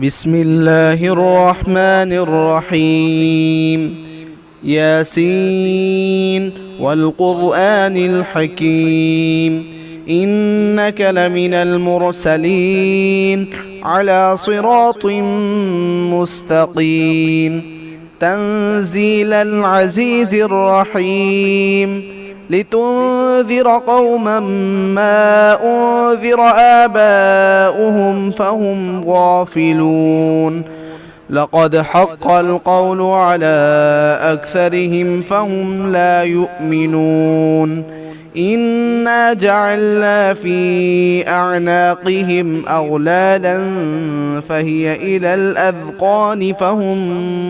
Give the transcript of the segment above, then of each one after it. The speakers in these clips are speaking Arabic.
بسم الله الرحمن الرحيم. ياسين والقرآن الحكيم، إنك لمن المرسلين على صراط مستقيم، تنزيل العزيز الرحيم، لتنذر قوما ما أنذر آباؤهم فهم غافلون. لقد حق القول على أكثرهم فهم لا يؤمنون. إنا جعلنا في أعناقهم أغلالا فهي إلى الأذقان فهم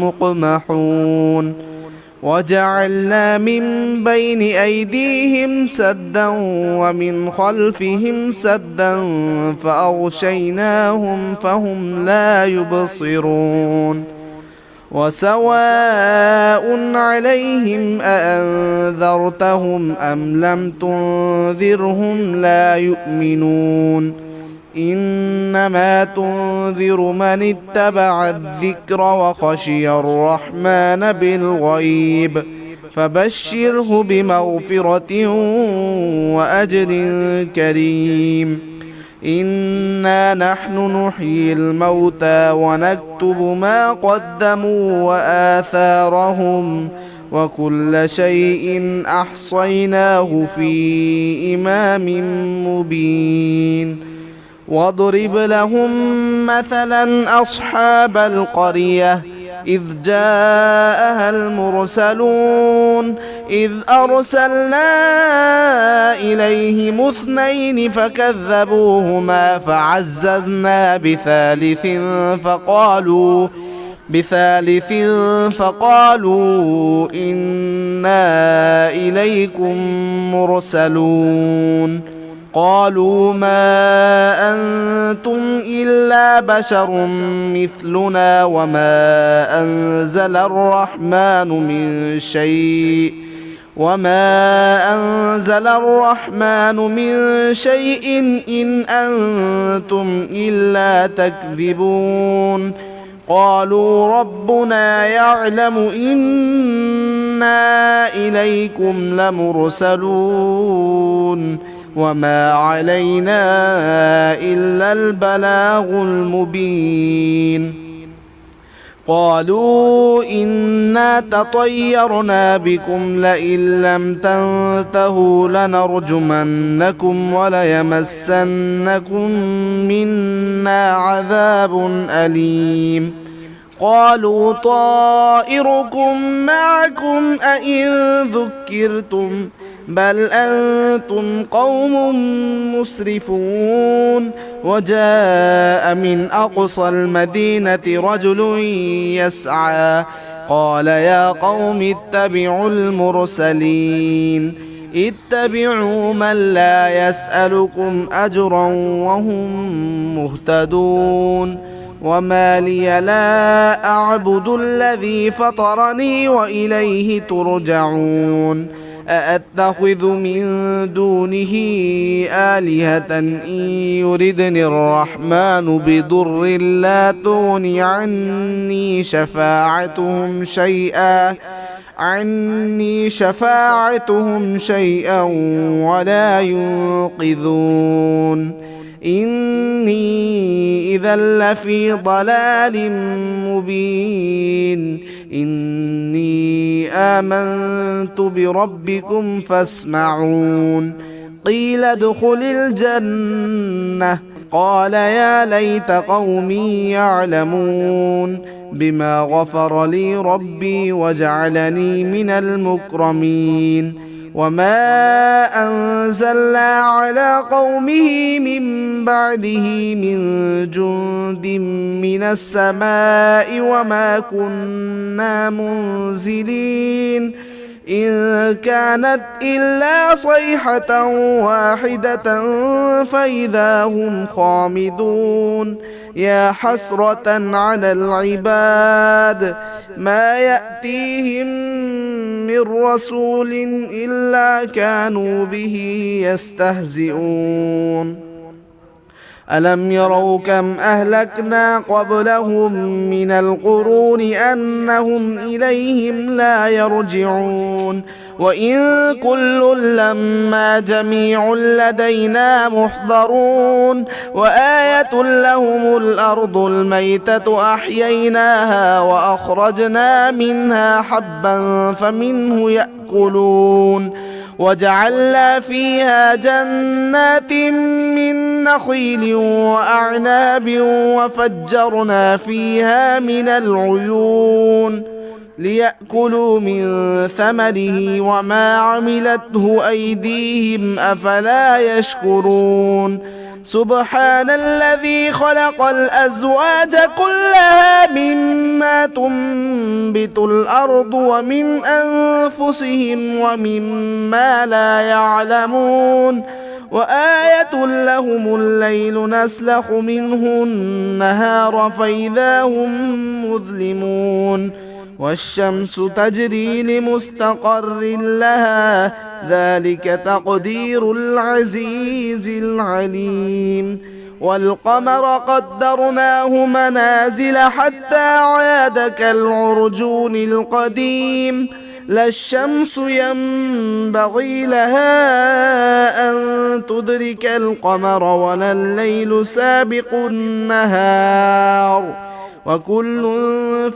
مقمحون. وجعلنا من بين أيديهم سدا ومن خلفهم سدا فأغشيناهم فهم لا يبصرون. وسواء عليهم أأنذرتهم أم لم تنذرهم لا يؤمنون. إنما تنذر من اتبع الذكر وخشي الرحمن بالغيب، فبشره بمغفرة وأجر كريم. إنا نحن نحيي الموتى ونكتب ما قدموا وآثارهم، وكل شيء أحصيناه في إمام مبين. واضرب لهم مثلا أصحاب القرية إذ جاءها المرسلون إذ أرسلنا إليهم اثنين فكذبوهما فعززنا بثالث فقالوا إنا إليكم مرسلون. قالوا ما أنتم إلا بشر مثلنا وما أنزل الرحمن من شيء إن أنتم إلا تكذبون. قالوا ربنا يعلم إنا إليكم لمرسلون وما علينا إلا البلاغ المبين. قالوا إنا تطيرنا بكم لئن لم تنتهوا لنرجمنكم وليمسنكم منا عذاب أليم. قالوا طائركم معكم أئن ذكرتم بل أنتم قوم مسرفون. وجاء من أقصى المدينة رجل يسعى قال يا قوم اتبعوا المرسلين اتبعوا من لا يسألكم أجرا وهم مهتدون. وما لي لا أعبد الذي فطرني وإليه ترجعون. أأتخذ من دونه آلهة إن يردني الرحمن بضر لا تغن عني شفاعتهم شيئا ولا ينقذون. إني إذا لفي ضلال مبين. إني آمنت بربكم فاسمعون. قيل ادخل الجنة قال يا ليت قومي يعلمون بما غفر لي ربي وجعلني من المكرمين. وما أنزلنا على قومه من بعده من جند من السماء وما كنا منزلين. إن كانت إلا صيحة واحدة فإذا هم خامدون. يا حسرة على العباد ما يأتيهم من رسول إلا كانوا به يستهزئون. ألم يروا كم أهلكنا قبلهم من القرون أنهم إليهم لا يرجعون وإن كل لما جميع لدينا محضرون وآية لهم الأرض الميتة أحييناها وأخرجنا منها حبا فمنه يأكلون وجعلنا فيها جنات من نخيل وأعناب وفجرنا فيها من العيون ليأكلوا من ثمره وما عملته أيديهم أفلا يشكرون سبحان الذي خلق الأزواج كلها مما تنبت الأرض ومن أنفسهم ومما لا يعلمون وآية لهم الليل نسلخ منه النهار فإذا هم مظلمون والشمس تجري لمستقر لها ذلك تقدير العزيز العليم والقمر قدرناه منازل حتى عاد كالعرجون القديم لا الشمس ينبغي لها أن تدرك القمر ولا الليل سابق النهار وكل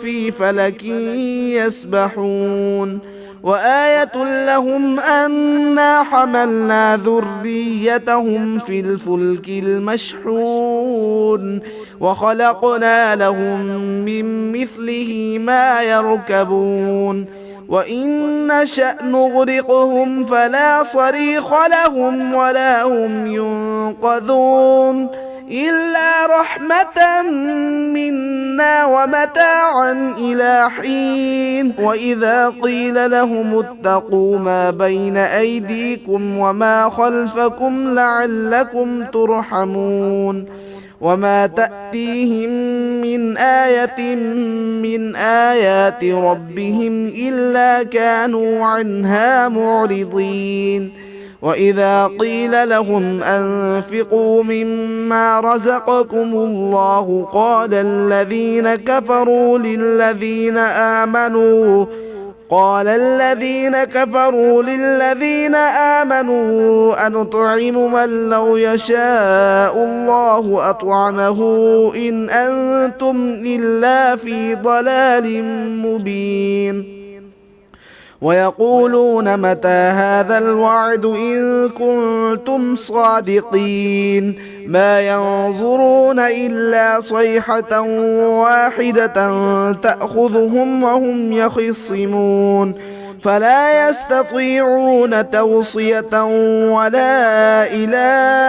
في فلك يسبحون وآية لهم أنا حملنا ذريتهم في الفلك المشحون وخلقنا لهم من مثله ما يركبون وإن نشأ نغرقهم فلا صريخ لهم ولا هم ينقذون إلا رحمة منا ومتاعا إلى حين وإذا قيل لهم اتقوا ما بين أيديكم وما خلفكم لعلكم ترحمون وما تأتيهم من آية من آيات ربهم إلا كانوا عنها معرضين وإذا قيل لهم أنفقوا مما رزقكم الله قال الذين كفروا للذين آمنوا أنطعم من لو يشاء الله أطعمه إن أنتم إلا في ضلال مبين ويقولون متى هذا الوعد إن كنتم صادقين ما ينظرون إلا صيحة واحدة تأخذهم وهم يخصمون فلا يستطيعون توصية ولا إلى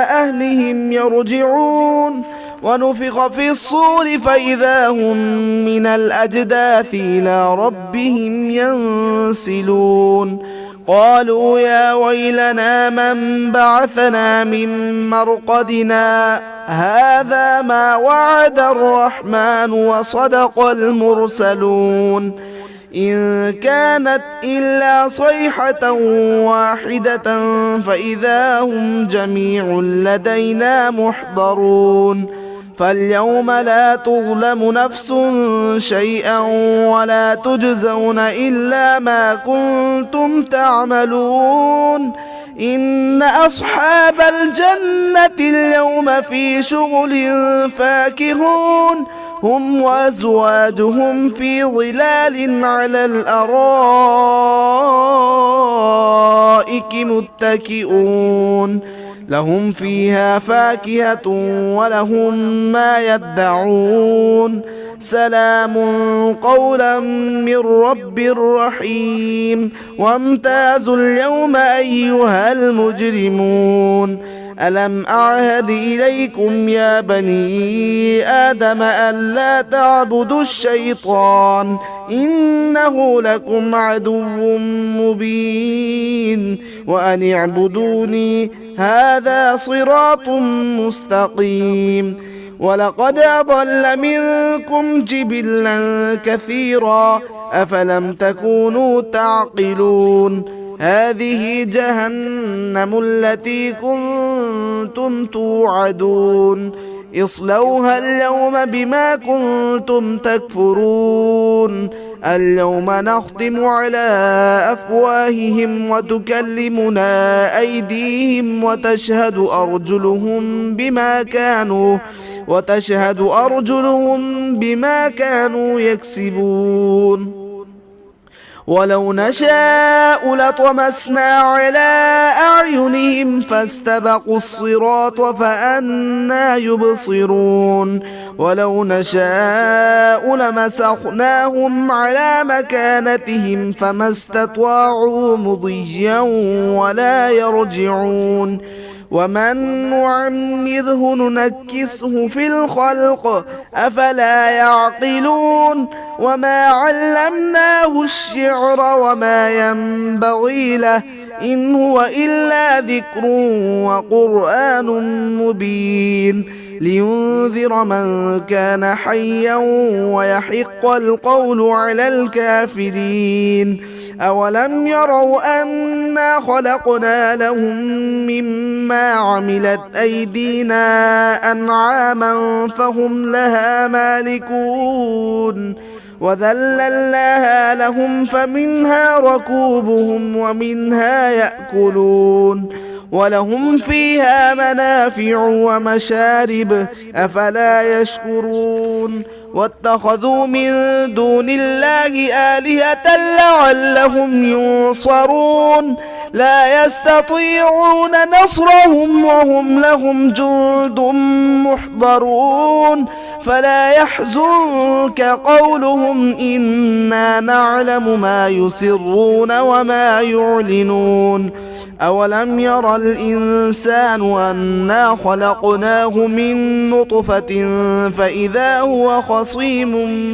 أهلهم يرجعون ونفخ في الصور فإذا هم من الأجداث إلى ربهم ينسلون قالوا يا ويلنا من بعثنا من مرقدنا هذا ما وعد الرحمن وصدق المرسلون إن كانت إلا صيحة واحدة فإذا هم جميع لدينا محضرون فاليوم لا تظلم نفس شيئا ولا تجزون إلا ما كنتم تعملون إن أصحاب الجنة اليوم في شغل فاكهون هم وأزواجهم في ظلال على الأرائك متكئون لهم فيها فاكهة ولهم ما يدعون سلام قولا من رب رحيم وامتازوا اليوم أيها المجرمون ألم أعهد إليكم يا بني آدم ألا تعبدوا الشيطان إنه لكم عدو مبين وأن اعبدوني هذا صراط مستقيم ولقد أضل منكم جبلا كثيرا أفلم تكونوا تعقلون هذه جهنم التي كنتم توعدون اصلوها اليوم بما كنتم تكفرون اليوم نختم على أفواههم وتكلمنا أيديهم وتشهد أرجلهم بما كانوا يكسبون ولو نشاء لطمسنا على أعينهم فاستبقوا الصراط فأنى يبصرون ولو نشاء لمسخناهم على مكانتهم فما استطاعوا مضيا ولا يرجعون ومن نعمره ننكسه في الخلق أفلا يعقلون وما علمناه الشعر وما ينبغي له إن هو إلا ذكر وقرآن مبين لينذر من كان حيا ويحق القول على الكافرين أولم يروا أنا خلقنا لهم مما عملت أيدينا أنعاما فهم لها مالكون وذللناها لهم فمنها ركوبهم ومنها يأكلون ولهم فيها منافع ومشارب أفلا يشكرون واتخذوا من دون الله آلهة لعلهم ينصرون لا يستطيعون نصرهم وهم لهم جند محضرون فلا يحزنك قولهم إنا نعلم ما يسرون وما يعلنون أولم ير الإنسان أنا خلقناه من نطفة فإذا هو خصيم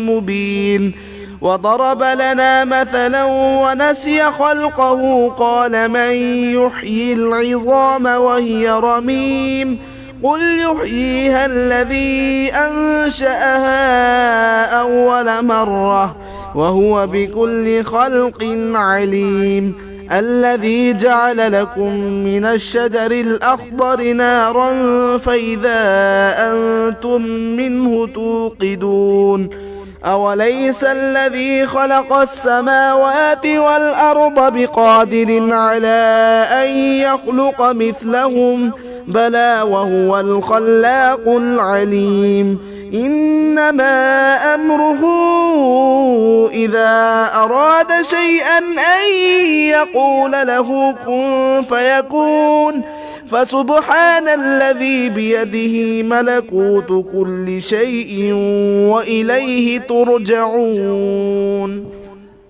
مبين وضرب لنا مثلا ونسي خلقه قال من يحيي العظام وهي رميم قل يحييها الذي أنشأها أول مرة وهو بكل خلق عليم الذي جعل لكم من الشجر الأخضر نارا فإذا أنتم منه توقدون أوليس الذي خلق السماوات والأرض بقادر على أن يخلق مثلهم بلى وهو الخلاق العليم إنما أمره إذا أراد شيئا أن يقول له كن فيكون فسبحان الذي بيده ملكوت كل شيء وإليه ترجعون.